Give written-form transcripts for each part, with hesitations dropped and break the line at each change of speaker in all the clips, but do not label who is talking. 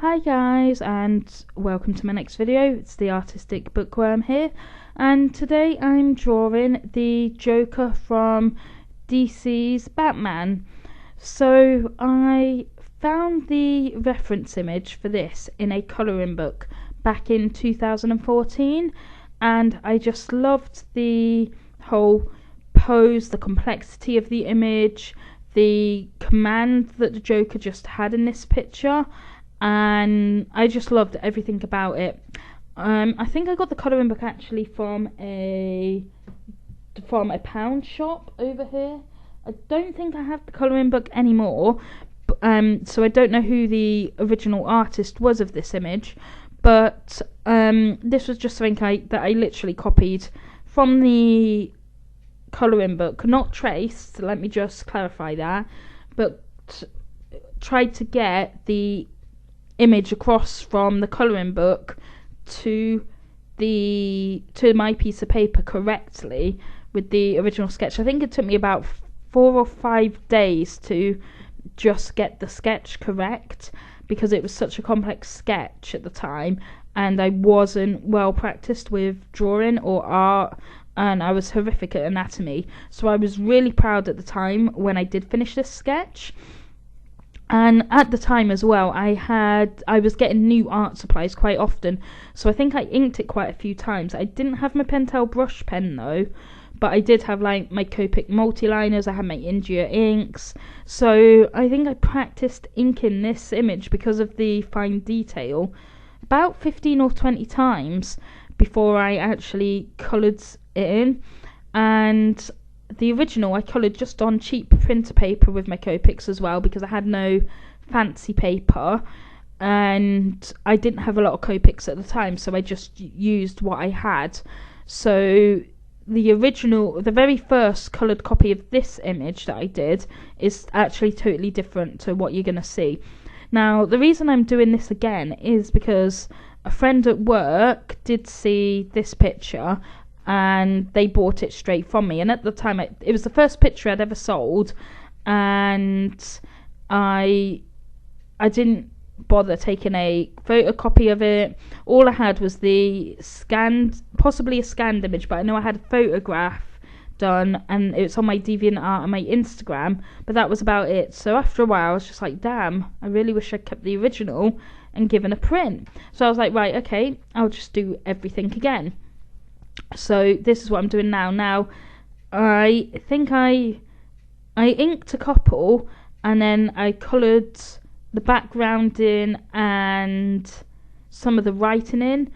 Hi guys, and welcome to my next video. It's the Artistic Bookworm here, and today I'm drawing the Joker from DC's Batman. So I found the reference image for this in a colouring book back in 2014, and I just loved the whole pose, the complexity of the image, the command that the Joker just had in this picture, and I just loved everything about it. I think I got the colouring book actually from a pound shop over here. I don't think I have the colouring book anymore, so I don't know who the original artist was of this image, but this was just something that I literally copied from the colouring book, not traced, let me just clarify that, but tried to get the image across from the colouring book to my piece of paper correctly with the original sketch. I think it took me about 4 or 5 days to just get the sketch correct, because it was such a complex sketch at the time and I wasn't well practiced with drawing or art, and I was horrific at anatomy. So I was really proud at the time when I did finish this sketch. And at the time as well, I was getting new art supplies quite often, so I think I inked it quite a few times. I didn't have my Pentel brush pen though, but I did have like my Copic multi-liners, I had my India inks, so I think I practiced inking this image because of the fine detail about 15 or 20 times before I actually coloured it in. And the original I coloured just on cheap printer paper with my Copics as well, because I had no fancy paper and I didn't have a lot of Copics at the time, so I just used what I had. So the very first coloured copy of this image that I did is actually totally different to what you're going to see. Now, the reason I'm doing this again is because a friend at work did see this picture and they bought it straight from me, and at the time it was the first picture I'd ever sold, and I didn't bother taking a photocopy of it. All I had was the possibly a scanned image, but I know I had a photograph done and it's on my DeviantArt and my Instagram, but that was about it. So after a while I was just like, damn, I really wish I'd kept the original and given a print. So I was like, right, okay, I'll just do everything again. So this is what I'm doing now. Now, I think I inked a couple, and then I coloured the background in and some of the writing in,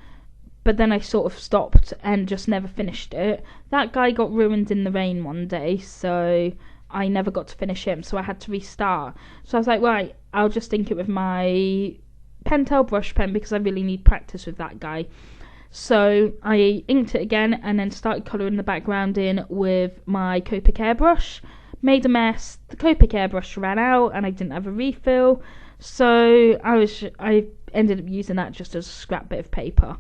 but then I sort of stopped and just never finished it. That guy got ruined in the rain one day, so I never got to finish him, so I had to restart. So I was like, right, I'll just ink it with my Pentel brush pen because I really need practice with that guy. So I inked it again and then started colouring the background in with my Copic airbrush. Made a mess, the Copic airbrush ran out and I didn't have a refill, so I ended up using that just as a scrap bit of paper.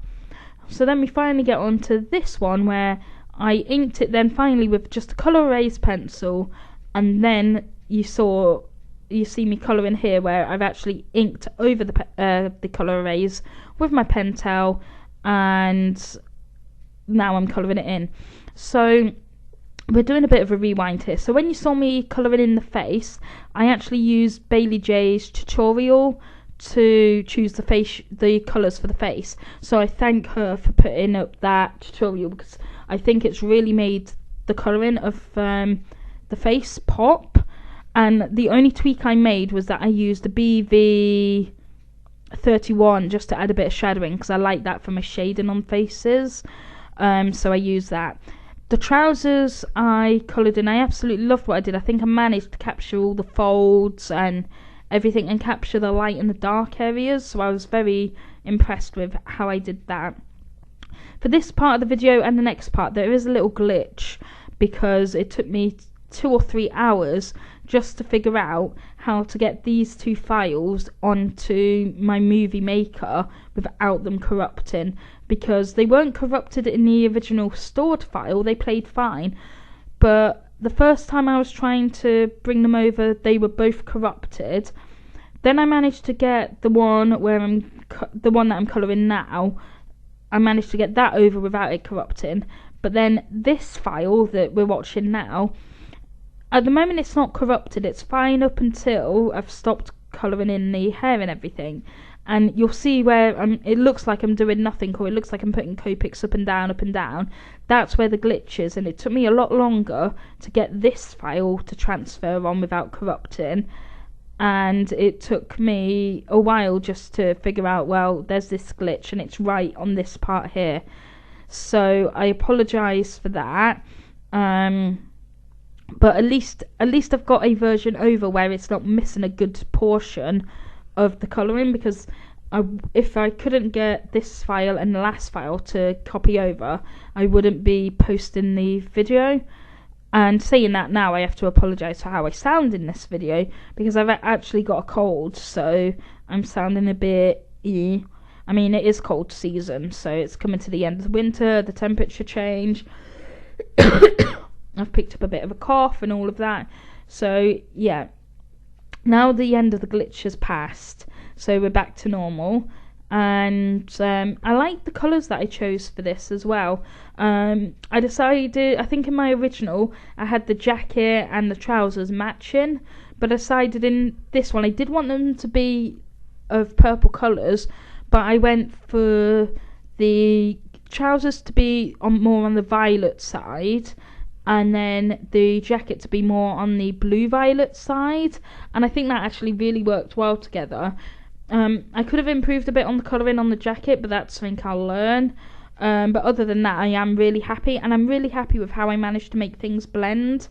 So then we finally get on to this one where I inked it then finally with just a colour erase pencil, and then you see me colouring here where I've actually inked over the colour erase with my Pentel, and now I'm colouring it in. So we're doing a bit of a rewind here. So when you saw me colouring in the face, I actually used Bailey J's tutorial to choose the colours for the face. So I thank her for putting up that tutorial, because I think it's really made the colouring of the face pop. And the only tweak I made was that I used the BV31 just to add a bit of shadowing, because I like that for my shading on faces. So I used that. The trousers I coloured in, I absolutely loved what I did. I think I managed to capture all the folds and everything and capture the light and the dark areas, so I was very impressed with how I did that. For this part of the video and the next part, there is a little glitch because it took me 2 or 3 hours just to figure out how to get these two files onto my movie maker without them corrupting, because they weren't corrupted in the original stored file, they played fine, but the first time I was trying to bring them over they were both corrupted. Then I managed to get the one that I'm colouring now. I managed to get that over without it corrupting. But then this file that we're watching now, at the moment it's not corrupted. It's fine up until I've stopped colouring in the hair and everything. And you'll see where it looks like I'm doing nothing, or it looks like I'm putting Copics up and down, up and down. That's where the glitch is, and it took me a lot longer to get this file to transfer on without corrupting. And it took me a while just to figure out, well, there's this glitch and it's right on this part here. So I apologise for that. But at least I've got a version over where it's not missing a good portion of the colouring, because if I couldn't get this file and the last file to copy over, I wouldn't be posting the video. And saying that now, I have to apologise for how I sound in this video, because I've actually got a cold, so I'm sounding a bit I mean, it is cold season, so it's coming to the end of the winter, the temperature change. I've picked up a bit of a cough and all of that. So yeah, now the end of the glitch has passed, so we're back to normal. And I like the colours that I chose for this as well. I decided, I think in my original I had the jacket and the trousers matching, but I decided in this one I did want them to be of purple colours, but I went for the trousers to be more on the violet side, and then the jacket to be more on the blue-violet side, and I think that actually really worked well together. I could have improved a bit on the colouring on the jacket, but that's something I'll learn. But other than that, I am really happy, and I'm really happy with how I managed to make things blend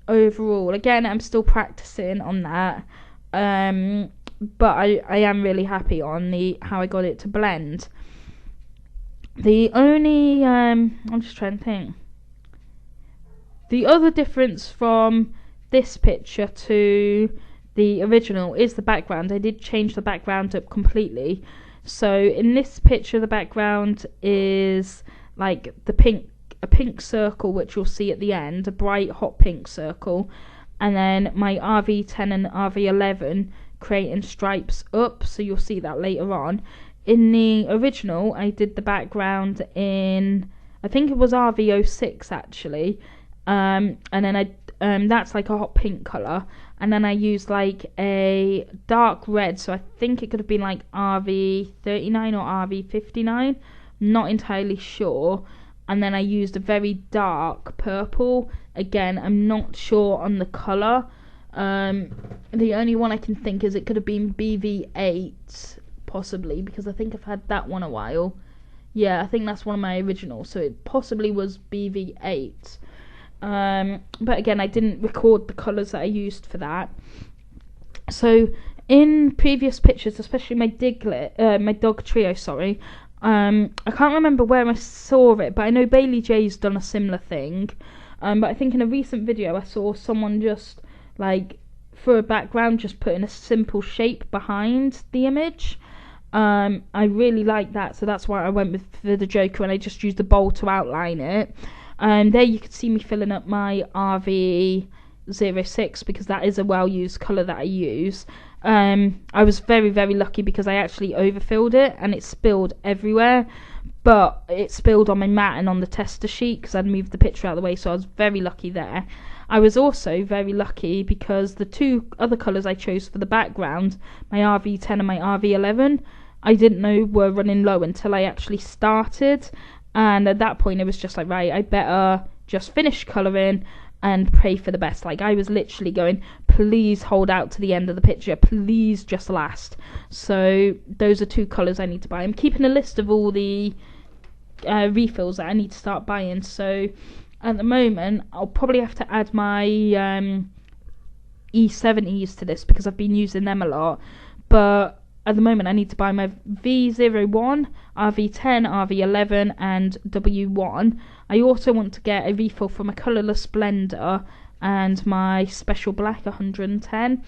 overall. Again, I'm still practicing on that, but I am really happy on how I got it to blend. The only I'm just trying to think. The other difference from this picture to the original is the background. I did change the background up completely. So in this picture, the background is like a pink circle, which you'll see at the end, a bright hot pink circle, and then my RV10 and RV11 creating stripes up, so you'll see that later on. In the original, I did the background in, I think it was RV06 actually, and then that's like a hot pink colour, and then I used like a dark red, so I think it could have been like RV39 or RV59, not entirely sure, and then I used a very dark purple. Again, I'm not sure on the colour. The only one I can think is it could have been BV8 possibly, because I think I've had that one a while. Yeah, I think that's one of my originals, so it possibly was BV8. But again, I didn't record the colours that I used for that. So in previous pictures, especially my dog trio, sorry, I can't remember where I saw it, but I know Bailey J's done a similar thing. But I think in a recent video I saw someone just like for a background just putting a simple shape behind the image. I really like that, so that's why I went for the Joker, and I just used the bowl to outline it. There you can see me filling up my RV06, because that is a well-used colour that I use. I was very, very lucky because I actually overfilled it and it spilled everywhere, but it spilled on my mat and on the tester sheet because I'd moved the picture out of the way, so I was very lucky there. I was also very lucky because the two other colours I chose for the background, my RV10 and my RV11, I didn't know were running low until I actually started. And at that point, it was just like, right, I better just finish colouring and pray for the best. Like, I was literally going, please hold out to the end of the picture. Please just last. So those are two colours I need to buy. I'm keeping a list of all the refills that I need to start buying. So at the moment, I'll probably have to add my E70s to this because I've been using them a lot. But at the moment, I need to buy my V01, RV10, RV11 and W1. I also want to get a refill for my colourless blender and my special black 110.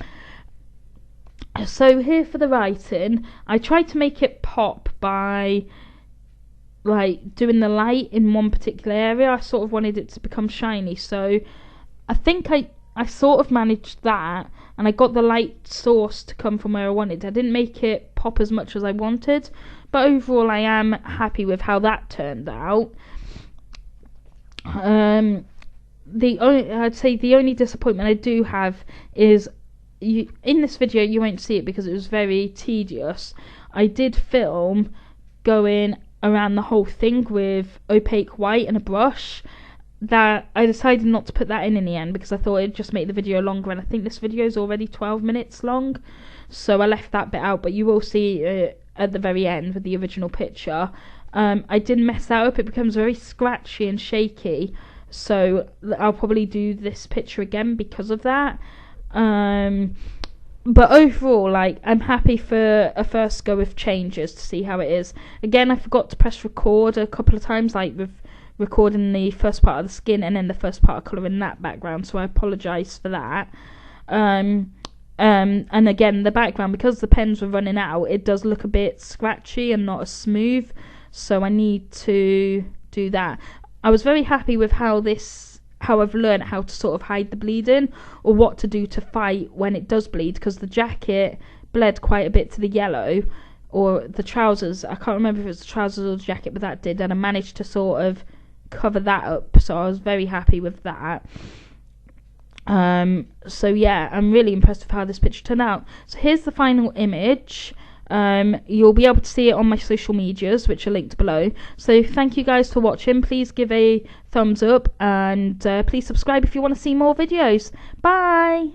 So here for the writing, I tried to make it pop by like doing the light in one particular area. I sort of wanted it to become shiny, so I think I sort of managed that, and I got the light source to come from where I wanted. I didn't make it pop as much as I wanted, but overall I am happy with how that turned out. I'd say the only disappointment I do have is, in this video you won't see it because it was very tedious. I did film going around the whole thing with opaque white and a brush. That I decided not to put that in the end because I thought it'd just make the video longer, and I think this video is already 12 minutes long, so I left that bit out, but you will see it at the very end with the original picture. I did mess that up. It becomes very scratchy and shaky, so I'll probably do this picture again because of that. But overall, like, I'm happy for a first go with changes to see how it is. Again, I forgot to press record a couple of times, like with recording the first part of the skin and then the first part of colouring that background, so I apologise for that. And again, the background, because the pens were running out, it does look a bit scratchy and not as smooth, so I need to do that. I was very happy with how I've learned how to sort of hide the bleeding, or what to do to fight when it does bleed, because the jacket bled quite a bit to the yellow, or the trousers, I can't remember if it was the trousers or the jacket, but that did, and I managed to sort of cover that up, so I was very happy with that. So yeah, I'm really impressed with how this picture turned out. So here's the final image. You'll be able to see it on my social medias, which are linked below. So thank you guys for watching. Please give a thumbs up, and please subscribe if you want to see more videos. Bye.